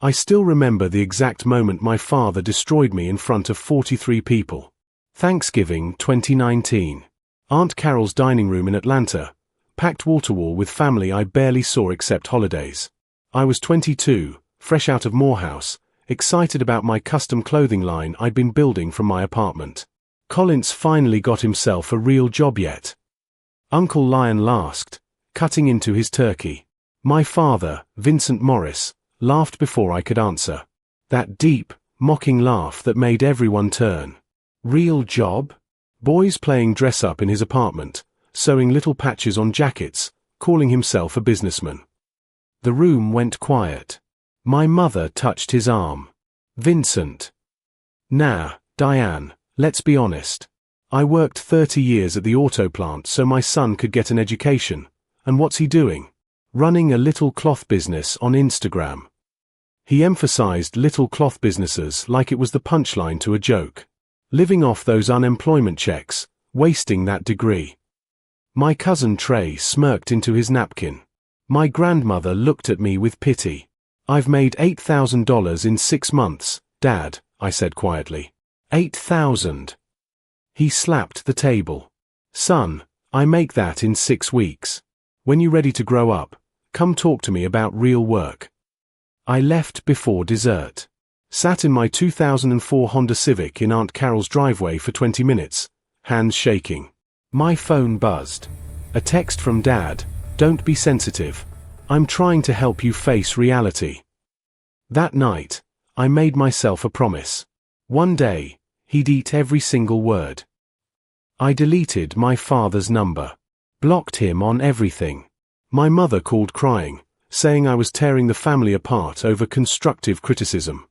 I still remember the exact moment my father destroyed me in front of 43 people. Thanksgiving 2019. Aunt Carol's dining room in Atlanta, packed wall-to-wall with family I barely saw except holidays. I was 22, fresh out of Morehouse, excited about my custom clothing line I'd been building from my apartment. Collins finally got himself a real job yet? Uncle Lion asked, cutting into his turkey. My father, Vincent Morris, laughed before I could answer. That deep, mocking laugh that made everyone turn. Real job? Boys playing dress-up in his apartment, sewing little patches on jackets, calling himself a businessman. The room went quiet. My mother touched his arm. Vincent. Nah, Diane, let's be honest. I worked 30 years at the auto plant so my son could get an education, and what's he doing? Running a little cloth business on Instagram. He emphasized little cloth businesses like it was the punchline to a joke. Living off those unemployment checks, wasting that degree. My cousin Trey smirked into his napkin. My grandmother looked at me with pity. I've made $8,000 in 6 months, Dad, I said quietly. 8,000. He slapped the table. Son, I make that in 6 weeks. When you're ready to grow up, come talk to me about real work. I left before dessert. Sat in my 2004 Honda Civic in Aunt Carol's driveway for 20 minutes, hands shaking. My phone buzzed. A text from Dad, don't be sensitive. I'm trying to help you face reality. That night, I made myself a promise. One day, he'd eat every single word. I deleted my father's number. Blocked him on everything. My mother called crying, saying I was tearing the family apart over constructive criticism.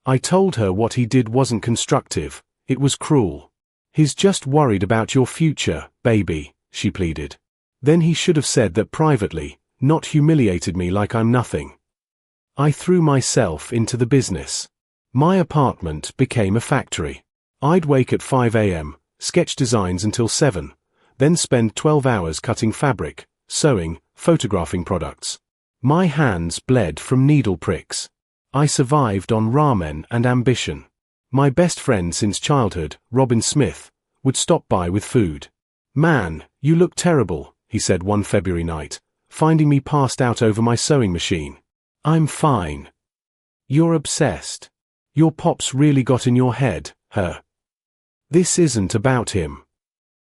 I told her what he did wasn't constructive, it was cruel. He's just worried about your future, baby, she pleaded. Then he should have said that privately, not humiliated me like I'm nothing. I threw myself into the business. My apartment became a factory. I'd wake at 5 a.m., sketch designs until 7, then spend 12 hours cutting fabric, sewing, photographing products. My hands bled from needle pricks. I survived on ramen and ambition. My best friend since childhood, Robin Smith, would stop by with food. Man, you look terrible, he said one February night, finding me passed out over my sewing machine. I'm fine. You're obsessed. Your pops really got in your head, huh? This isn't about him.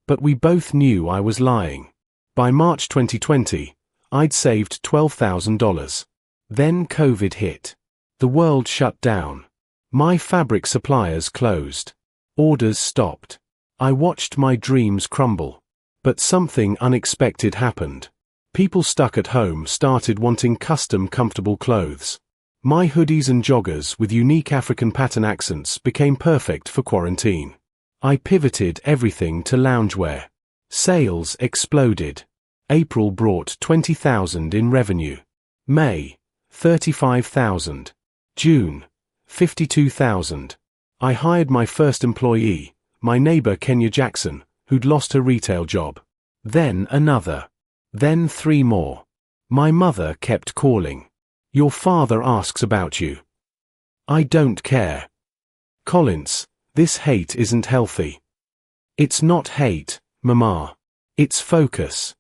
But we both knew I was lying. By March 2020, I'd saved $12,000. Then COVID hit. The world shut down. My fabric suppliers closed. Orders stopped. I watched my dreams crumble. But something unexpected happened. People stuck at home started wanting custom comfortable clothes. My hoodies and joggers with unique African pattern accents became perfect for quarantine. I pivoted everything to loungewear. Sales exploded. April brought $20,000 in revenue. May, $35,000. June, $52,000. I hired my first employee, my neighbor Kenya Jackson, who'd lost her retail job. Then another. Then 3 more. My mother kept calling. Your father asks about you. I don't care. Collins, this hate isn't healthy. It's not hate, Mama. It's focus.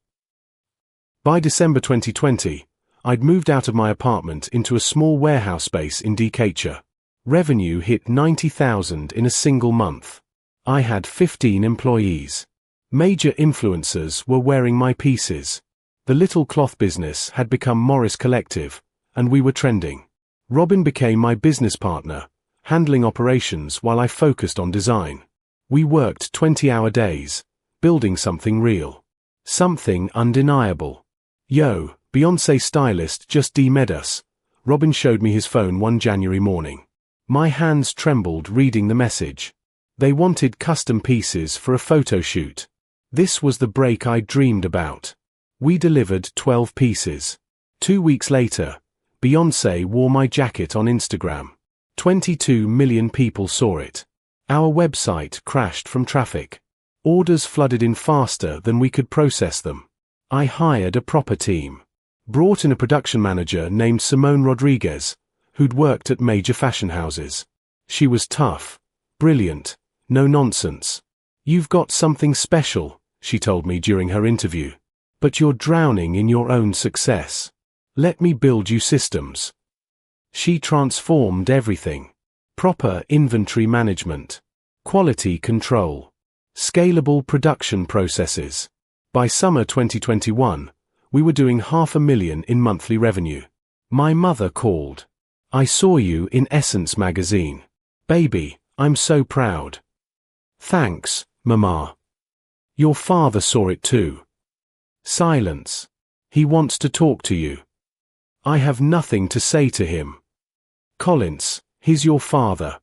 By December 2020, I'd moved out of my apartment into a small warehouse space in Decatur. Revenue hit $90,000 in a single month. I had 15 employees. Major influencers were wearing my pieces. The little cloth business had become Morris Collective, and we were trending. Robin became my business partner, handling operations while I focused on design. We worked 20-hour days, building something real. Something undeniable. Yo, Beyonce stylist just DM'd us. Robin showed me his phone one January morning. My hands trembled reading the message. They wanted custom pieces for a photo shoot. This was the break I dreamed about. We delivered 12 pieces. 2 weeks later, Beyonce wore my jacket on Instagram. 22 million people saw it. Our website crashed from traffic. Orders flooded in faster than we could process them. I hired a proper team. Brought in a production manager named Simone Rodriguez, who'd worked at major fashion houses. She was tough, brilliant, no nonsense. "You've got something special," she told me during her interview. "But you're drowning in your own success. Let me build you systems." She transformed everything. Proper inventory management, quality control, scalable production processes. By summer 2021, we were doing $500,000 in monthly revenue. My mother called. "I saw you in Essence magazine. Baby, I'm so proud." "Thanks, Mama." "Your father saw it too." Silence. "He wants to talk to you." "I have nothing to say to him." "Collins, he's your father."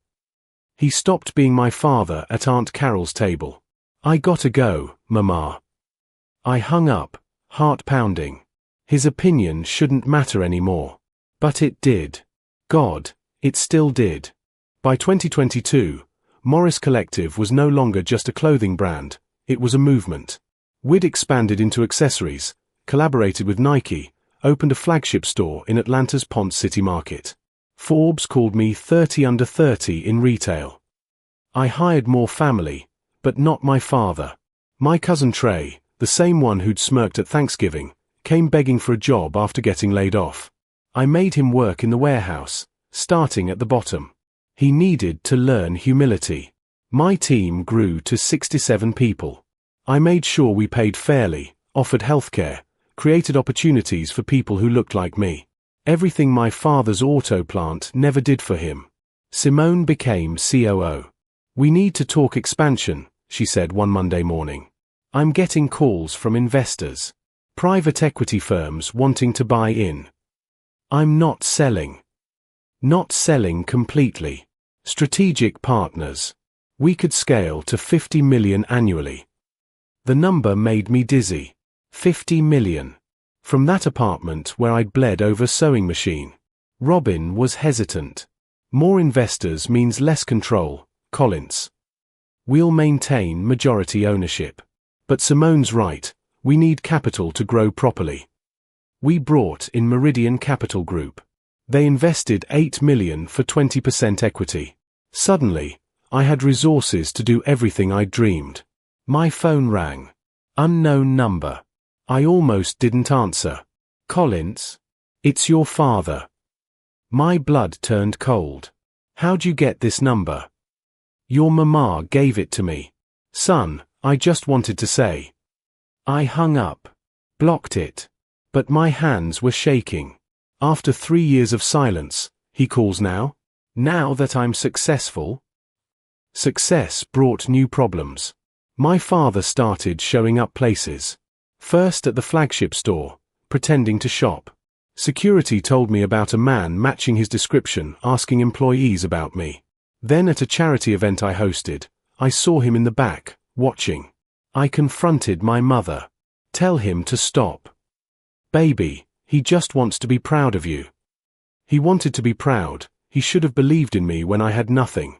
He stopped being my father at Aunt Carol's table. "I gotta go, Mama." I hung up, heart pounding. His opinion shouldn't matter anymore. But it did. God, it still did. By 2022, Morris Collective was no longer just a clothing brand, it was a movement. We'd expanded into accessories, collaborated with Nike, opened a flagship store in Atlanta's Ponce City Market. Forbes called me 30 under 30 in retail. I hired more family, but not my father. My cousin Trey, the same one who'd smirked at Thanksgiving, came begging for a job after getting laid off. I made him work in the warehouse, starting at the bottom. He needed to learn humility. My team grew to 67 people. I made sure we paid fairly, offered healthcare, created opportunities for people who looked like me. Everything my father's auto plant never did for him. Simone became COO. "We need to talk expansion," she said one Monday morning. "I'm getting calls from investors. Private equity firms wanting to buy in. I'm not selling. Not selling completely. Strategic partners. We could scale to 50 million annually." The number made me dizzy. 50 million. From that apartment where I'd bled over a sewing machine. Robin was hesitant. "More investors means less control, Collins. We'll maintain majority ownership. But Simone's right, we need capital to grow properly." We brought in Meridian Capital Group. They invested $8 million for 20% equity. Suddenly, I had resources to do everything I'd dreamed. My phone rang. Unknown number. I almost didn't answer. "Collins? It's your father." My blood turned cold. "How'd you get this number?" "Your mama gave it to me. Son, I just wanted to say." I hung up. Blocked it. But my hands were shaking. After 3 years of silence, he calls now? Now that I'm successful? Success brought new problems. My father started showing up places. First at the flagship store, pretending to shop. Security told me about a man matching his description, asking employees about me. Then at a charity event I hosted, I saw him in the back, watching. I confronted my mother. "Tell him to stop. Baby, he just wants to be proud of you." He wanted to be proud, he should have believed in me when I had nothing.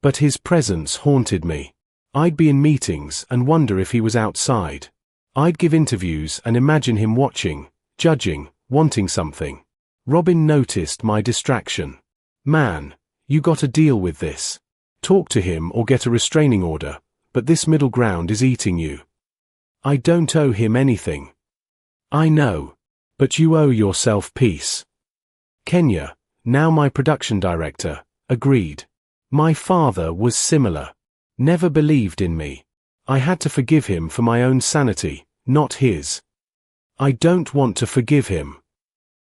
But his presence haunted me. I'd be in meetings and wonder if he was outside. I'd give interviews and imagine him watching, judging, wanting something. Robin noticed my distraction. "Man, you gotta deal with this. Talk to him or get a restraining order, but this middle ground is eating you." I don't owe him anything. I know. But you owe yourself peace. Kenya, now my production director, agreed. My father was similar. Never believed in me. I had to forgive him for my own sanity, not his. I don't want to forgive him.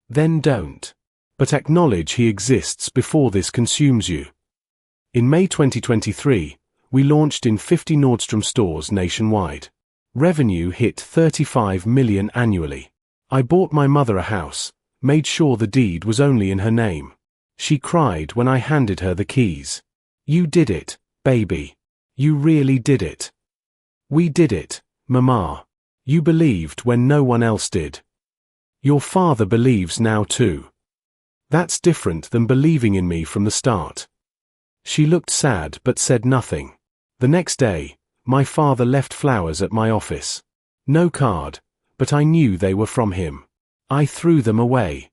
Then don't. But acknowledge he exists before this consumes you. In May 2023, we launched in 50 Nordstrom stores nationwide. Revenue hit 35 million annually. I bought my mother a house, made sure the deed was only in her name. She cried when I handed her the keys. "You did it, baby. You really did it." "We did it, Mama. You believed when no one else did. Your father believes now too. That's different than believing in me from the start." She looked sad but said nothing. The next day, my father left flowers at my office. No card, but I knew they were from him. I threw them away.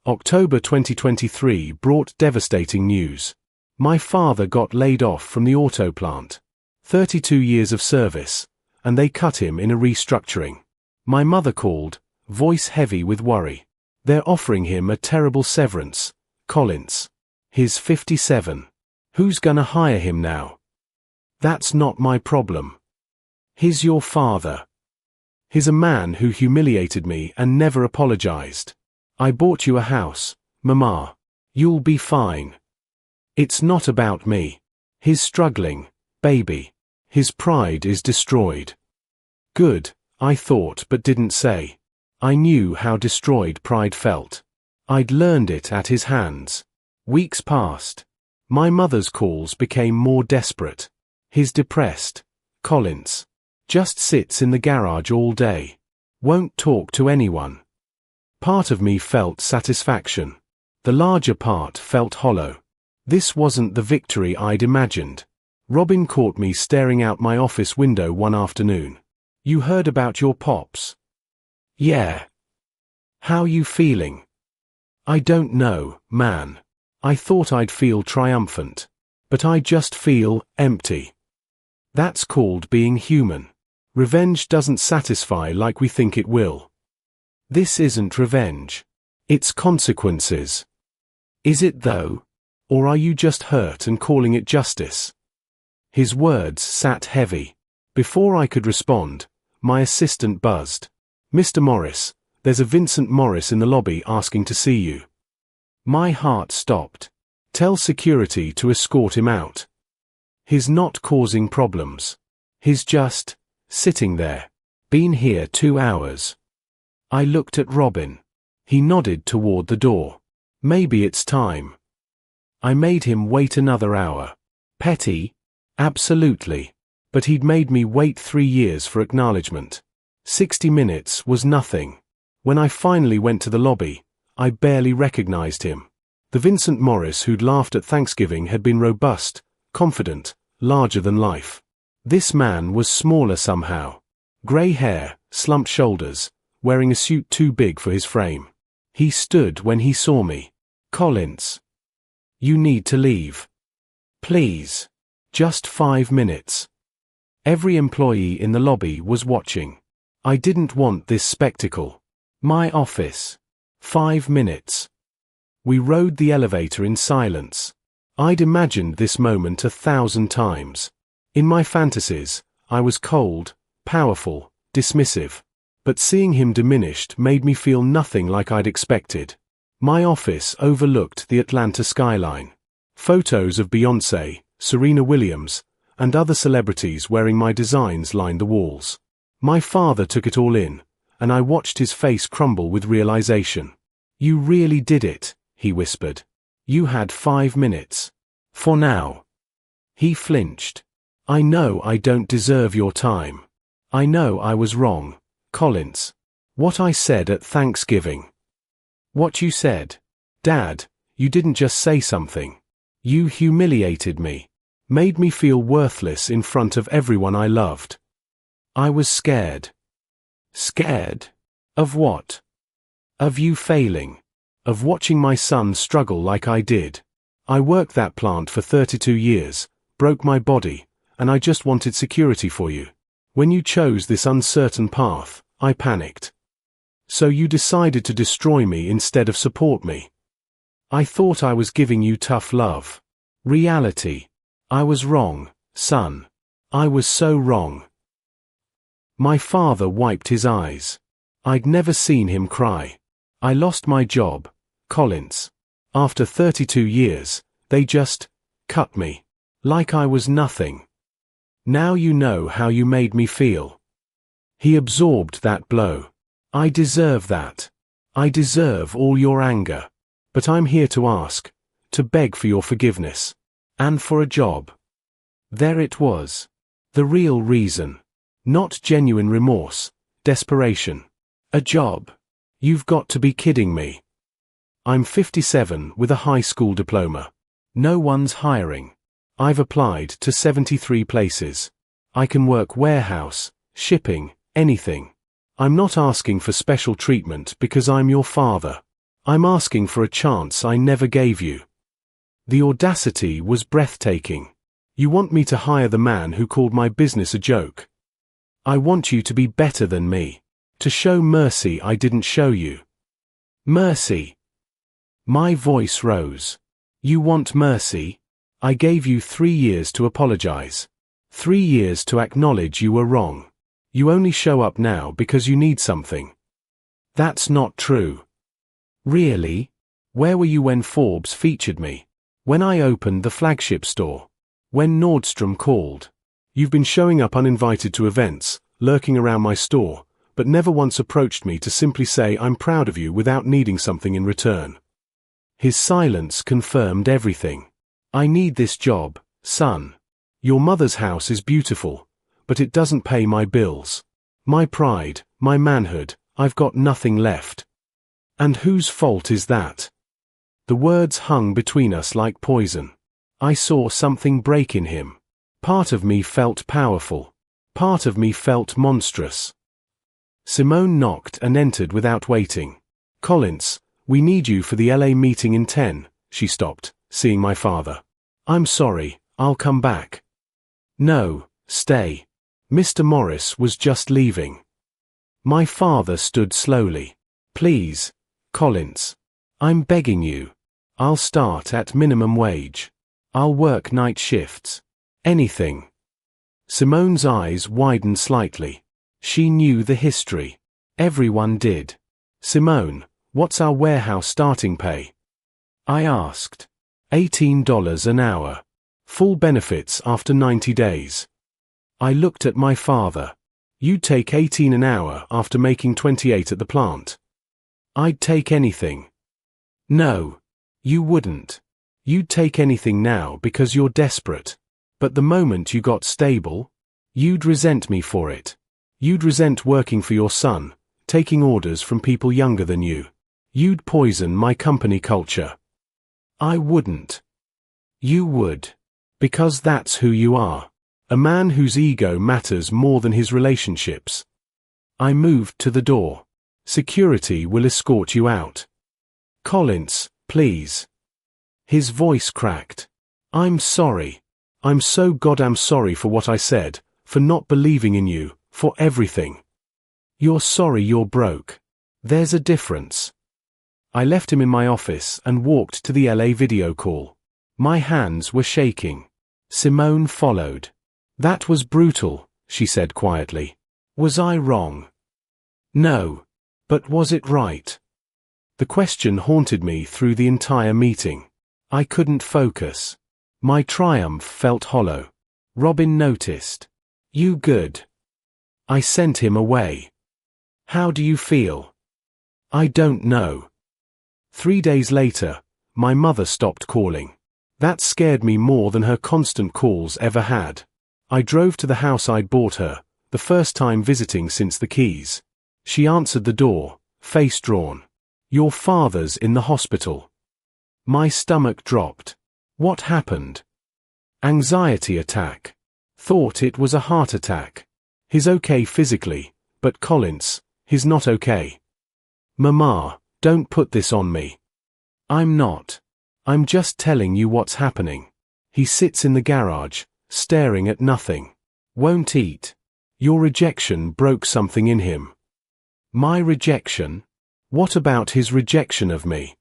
October 2023 brought devastating news. My father got laid off from the auto plant. 32 years of service, and they cut him in a restructuring. My mother called, voice heavy with worry. They're offering him a terrible severance. Collins. He's 57. Who's gonna hire him now? That's not my problem. He's your father. He's a man who humiliated me and never apologized. I bought you a house, Mama. You'll be fine. It's not about me. He's struggling, baby. His pride is destroyed. Good, I thought but didn't say. I knew how destroyed pride felt. I'd learned it at his hands. Weeks passed. My mother's calls became more desperate. He's depressed. Collins. Just sits in the garage all day. Won't talk to anyone. Part of me felt satisfaction. The larger part felt hollow. This wasn't the victory I'd imagined. Robin caught me staring out my office window one afternoon. You heard about your pops? Yeah. How you feeling? I don't know, man. I thought I'd feel triumphant. But I just feel empty. That's called being human. Revenge doesn't satisfy like we think it will. This isn't revenge. It's consequences. Is it though? Or are you just hurt and calling it justice? His words sat heavy. Before I could respond, my assistant buzzed. Mr. Morris, there's a Vincent Morris in the lobby asking to see you. My heart stopped. Tell security to escort him out. He's not causing problems. He's just sitting there. Been here 2 hours. I looked at Robin. He nodded toward the door. Maybe it's time. I made him wait another hour. Petty? Absolutely. But he'd made me wait 3 years for acknowledgement. 60 minutes was nothing. When I finally went to the lobby, I barely recognized him. The Vincent Morris who'd laughed at Thanksgiving had been robust, confident, larger than life. This man was smaller somehow. Grey hair, slumped shoulders, wearing a suit too big for his frame. He stood when he saw me. Collins. You need to leave. Please. Just 5 minutes. Every employee in the lobby was watching. I didn't want this spectacle. My office. 5 minutes. We rode the elevator in silence. I'd imagined this moment 1,000 times. In my fantasies, I was cold, powerful, dismissive. But seeing him diminished made me feel nothing like I'd expected. My office overlooked the Atlanta skyline. Photos of Beyonce, Serena Williams, and other celebrities wearing my designs lined the walls. My father took it all in, and I watched his face crumble with realization. You really did it, he whispered. You had 5 minutes. For now. He flinched. I know I don't deserve your time. I know I was wrong. Collins. What I said at Thanksgiving. What you said. Dad, you didn't just say something. You humiliated me. Made me feel worthless in front of everyone I loved. I was scared. Scared? Of what? Of you failing. Of watching my son struggle like I did. I worked that plant for 32 years, broke my body, and I just wanted security for you. When you chose this uncertain path, I panicked. So you decided to destroy me instead of support me. I thought I was giving you tough love. Reality. I was wrong, son. I was so wrong. My father wiped his eyes. I'd never seen him cry. I lost my job, Collins. After 32 years, they just cut me. Like I was nothing. Now you know how you made me feel. He absorbed that blow. I deserve that. I deserve all your anger. But I'm here to ask, to beg for your forgiveness. And for a job. There it was. The real reason. Not genuine remorse, desperation. A job. You've got to be kidding me. I'm 57 with a high school diploma. No one's hiring. I've applied to 73 places. I can work warehouse, shipping, anything. I'm not asking for special treatment because I'm your father. I'm asking for a chance I never gave you. The audacity was breathtaking. You want me to hire the man who called my business a joke? I want you to be better than me. To show mercy I didn't show you. Mercy. My voice rose. You want mercy? I gave you 3 years to apologize. 3 years to acknowledge you were wrong. You only show up now because you need something. That's not true. Really? Where were you when Forbes featured me? When I opened the flagship store? When Nordstrom called? You've been showing up uninvited to events, lurking around my store, but never once approached me to simply say I'm proud of you without needing something in return. His silence confirmed everything. I need this job, son. Your mother's house is beautiful, but it doesn't pay my bills. My pride, my manhood, I've got nothing left. And whose fault is that? The words hung between us like poison. I saw something break in him. Part of me felt powerful. Part of me felt monstrous. Simone knocked and entered without waiting. Collins, we need you for the LA meeting in 10, she stopped, seeing my father. I'm sorry, I'll come back. No, stay. Mr. Morris was just leaving. My father stood slowly. Please, Collins. I'm begging you. I'll start at minimum wage. I'll work night shifts. Anything. Simone's eyes widened slightly. She knew the history. Everyone did. Simone, what's our warehouse starting pay? I asked. $18 an hour. Full benefits after 90 days. I looked at my father. You'd take 18 an hour after making 28 at the plant. I'd take anything. No, you wouldn't. You'd take anything now because you're desperate. But the moment you got stable, you'd resent me for it. You'd resent working for your son, taking orders from people younger than you. You'd poison my company culture. I wouldn't. You would. Because that's who you are. A man whose ego matters more than his relationships. I moved to the door. Security will escort you out. Collins, please. His voice cracked. I'm sorry. I'm so goddamn sorry for what I said, for not believing in you, for everything. You're sorry you're broke. There's a difference. I left him in my office and walked to the LA video call. My hands were shaking. Simone followed. That was brutal, she said quietly. Was I wrong? No. But was it right? The question haunted me through the entire meeting. I couldn't focus. My triumph felt hollow. Robin noticed. You good? I sent him away. How do you feel? I don't know. 3 days later, my mother stopped calling. That scared me more than her constant calls ever had. I drove to the house I'd bought her, the first time visiting since the keys. She answered the door, face drawn. Your father's in the hospital. My stomach dropped. What happened? Anxiety attack. Thought it was a heart attack. He's okay physically, but Collins, he's not okay. Mama, don't put this on me. I'm not. I'm just telling you what's happening. He sits in the garage, staring at nothing. Won't eat. Your rejection broke something in him. My rejection? What about his rejection of me?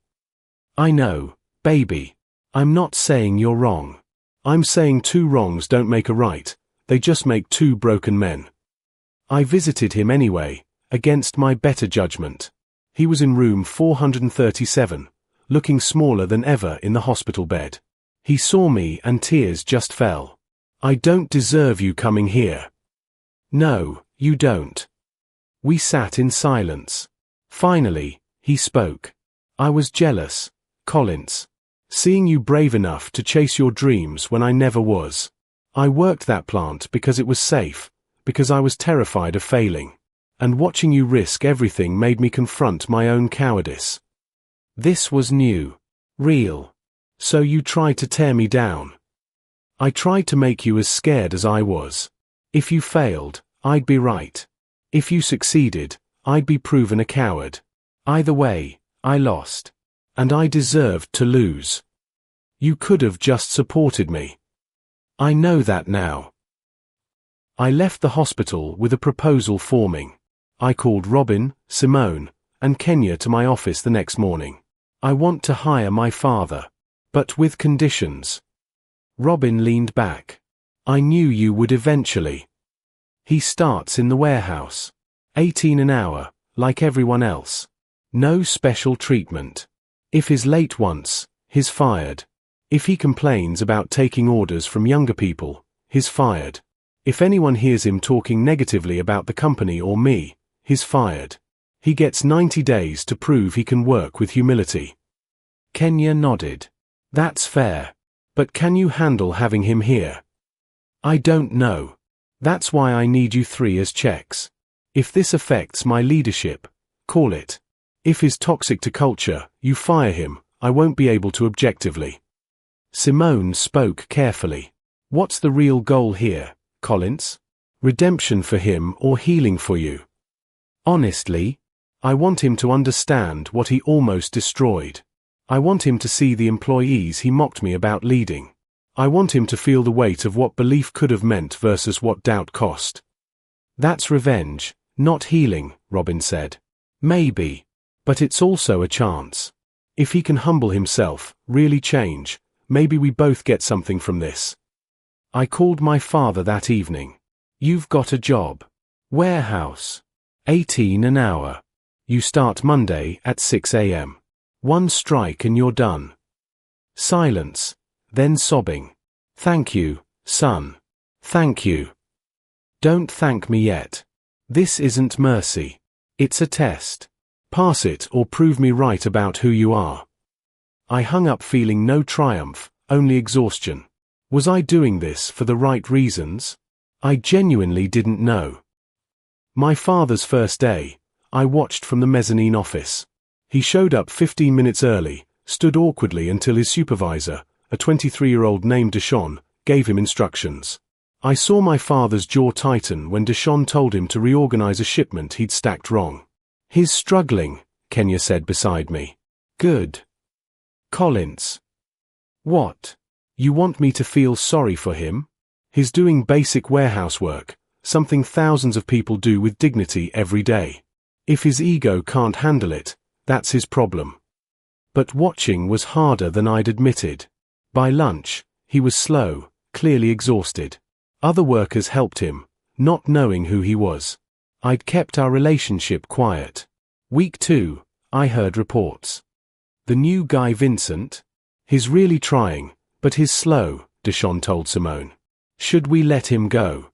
I know, baby. I'm not saying you're wrong. I'm saying 2 wrongs don't make a right, they just make 2 broken men. I visited him anyway, against my better judgment. He was in room 437, looking smaller than ever in the hospital bed. He saw me and tears just fell. I don't deserve you coming here. No, you don't. We sat in silence. Finally, he spoke. I was jealous, Collins. Seeing you brave enough to chase your dreams when I never was. I worked that plant because it was safe, because I was terrified of failing. And watching you risk everything made me confront my own cowardice. This was new. Real. So you tried to tear me down. I tried to make you as scared as I was. If you failed, I'd be right. If you succeeded, I'd be proven a coward. Either way, I lost. And I deserved to lose. You could have just supported me. I know that now. I left the hospital with a proposal forming. I called Robin, Simone, and Kenya to my office the next morning. I want to hire my father. But with conditions. Robin leaned back. I knew you would eventually. He starts in the warehouse. 18 an hour, like everyone else. No special treatment. If he's late once, he's fired. If he complains about taking orders from younger people, he's fired. If anyone hears him talking negatively about the company or me, he's fired. He gets 90 days to prove he can work with humility. Kenya nodded. That's fair. But can you handle having him here? I don't know. That's why I need you three as checks. If this affects my leadership, call it. If he's toxic to culture, you fire him. I won't be able to objectively. Simone spoke carefully. What's the real goal here, Collins? Redemption for him or healing for you? Honestly, I want him to understand what he almost destroyed. I want him to see the employees he mocked me about leading. I want him to feel the weight of what belief could have meant versus what doubt cost. That's revenge, not healing, Robin said. Maybe. But it's also a chance. If he can humble himself, really change, maybe we both get something from this. I called my father that evening. You've got a job. Warehouse. 18 an hour. You start Monday at 6 a.m. One strike and you're done. Silence. Then sobbing. Thank you, son. Thank you. Don't thank me yet. This isn't mercy. It's a test. Pass it or prove me right about who you are. I hung up feeling no triumph, only exhaustion. Was I doing this for the right reasons? I genuinely didn't know. My father's first day, I watched from the mezzanine office. He showed up 15 minutes early, stood awkwardly until his supervisor, a 23-year-old named Deshawn, gave him instructions. I saw my father's jaw tighten when Deshawn told him to reorganize a shipment he'd stacked wrong. He's struggling, Kenya said beside me. Good. Collins. What? You want me to feel sorry for him? He's doing basic warehouse work, something thousands of people do with dignity every day. If his ego can't handle it, that's his problem. But watching was harder than I'd admitted. By lunch, he was slow, clearly exhausted. Other workers helped him, not knowing who he was. I'd kept our relationship quiet. Week 2, I heard reports. The new guy Vincent? He's really trying, but he's slow, Deshawn told Simone. Should we let him go?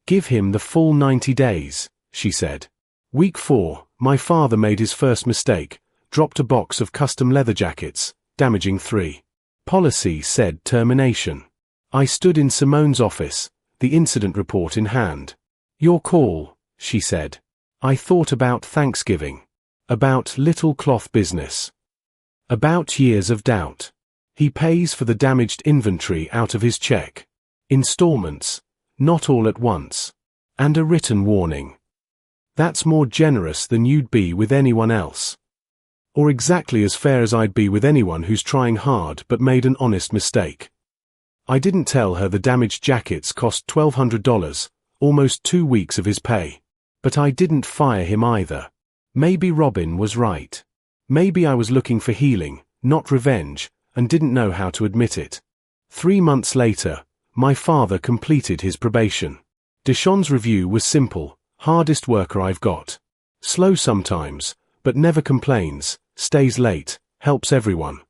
Give him the full 90 days, she said. Week 4, my father made his first mistake, dropped a box of custom leather jackets, damaging 3. Policy said termination. I stood in Simone's office, the incident report in hand. Your call, she said. I thought about Thanksgiving. About little cloth business. About years of doubt. He pays for the damaged inventory out of his check. Installments, not all at once. And a written warning. That's more generous than you'd be with anyone else. Or exactly as fair as I'd be with anyone who's trying hard but made an honest mistake. I didn't tell her the damaged jackets cost $1,200, almost 2 weeks of his pay. But I didn't fire him either. Maybe Robin was right. Maybe I was looking for healing, not revenge, and didn't know how to admit it. 3 months later, my father completed his probation. Deshawn's review was simple: hardest worker I've got. Slow sometimes, but never complains, stays late, helps everyone.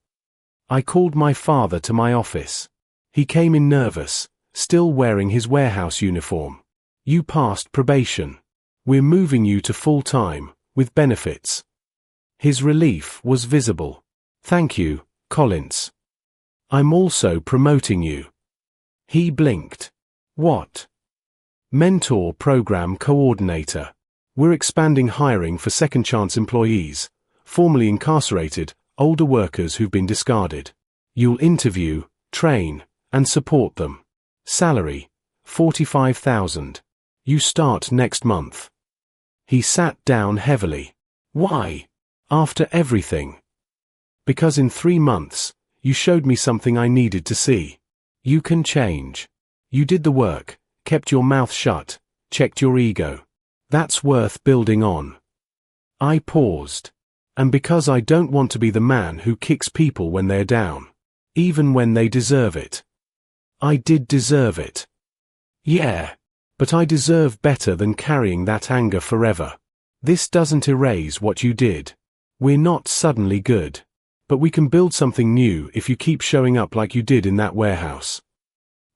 I called my father to my office. He came in nervous, still wearing his warehouse uniform. You passed probation. We're moving you to full-time, with benefits. His relief was visible. Thank you, Collins. I'm also promoting you. He blinked. What? Mentor Program Coordinator. We're expanding hiring for second-chance employees, formerly incarcerated, older workers who've been discarded. You'll interview, train, and support them. Salary, $45,000. You start next month. He sat down heavily. Why? After everything. Because in 3 months, you showed me something I needed to see. You can change. You did the work, kept your mouth shut, checked your ego. That's worth building on. I paused. And because I don't want to be the man who kicks people when they're down. Even when they deserve it. I did deserve it. Yeah. But I deserve better than carrying that anger forever. This doesn't erase what you did. We're not suddenly good. But we can build something new if you keep showing up like you did in that warehouse.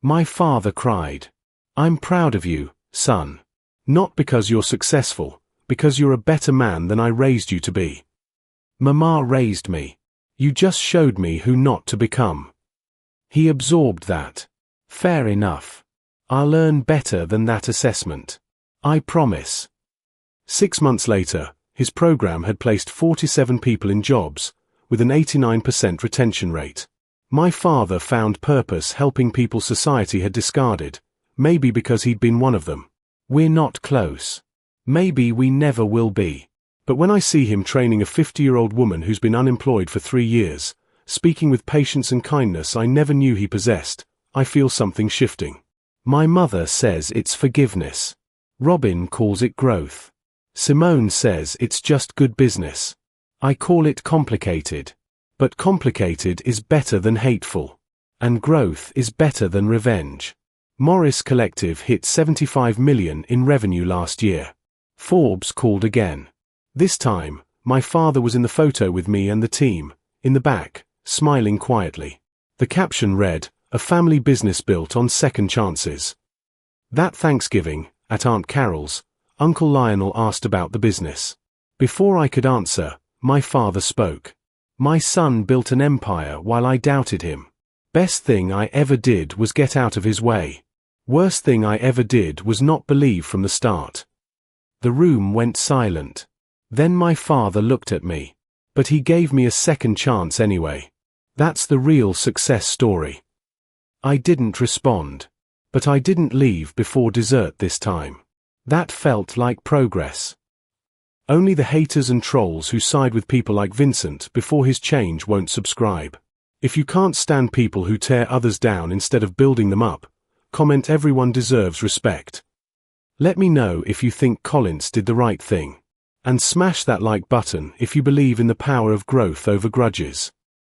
My father cried. I'm proud of you, son. Not because you're successful, because you're a better man than I raised you to be. Mama raised me. You just showed me who not to become. He absorbed that. Fair enough. I'll earn better than that assessment. I promise. 6 months later, his program had placed 47 people in jobs, with an 89% retention rate. My father found purpose helping people society had discarded, maybe because he'd been one of them. We're not close. Maybe we never will be. But when I see him training a 50-year-old woman who's been unemployed for 3 years, speaking with patience and kindness I never knew he possessed, I feel something shifting. My mother says it's forgiveness. Robin calls it growth. Simone says it's just good business. I call it complicated. But complicated is better than hateful. And growth is better than revenge. Morris Collective hit 75 million in revenue last year. Forbes called again. This time, my father was in the photo with me and the team, in the back, smiling quietly. The caption read, "A family business built on second chances." That Thanksgiving, at Aunt Carol's, Uncle Lionel asked about the business. Before I could answer, my father spoke. My son built an empire while I doubted him. Best thing I ever did was get out of his way. Worst thing I ever did was not believe from the start. The room went silent. Then my father looked at me. But he gave me a second chance anyway. That's the real success story. I didn't respond. But I didn't leave before dessert this time. That felt like progress. Only the haters and trolls who side with people like Vincent before his change won't subscribe. If you can't stand people who tear others down instead of building them up, comment everyone deserves respect. Let me know if you think Collins did the right thing. And smash that like button if you believe in the power of growth over grudges.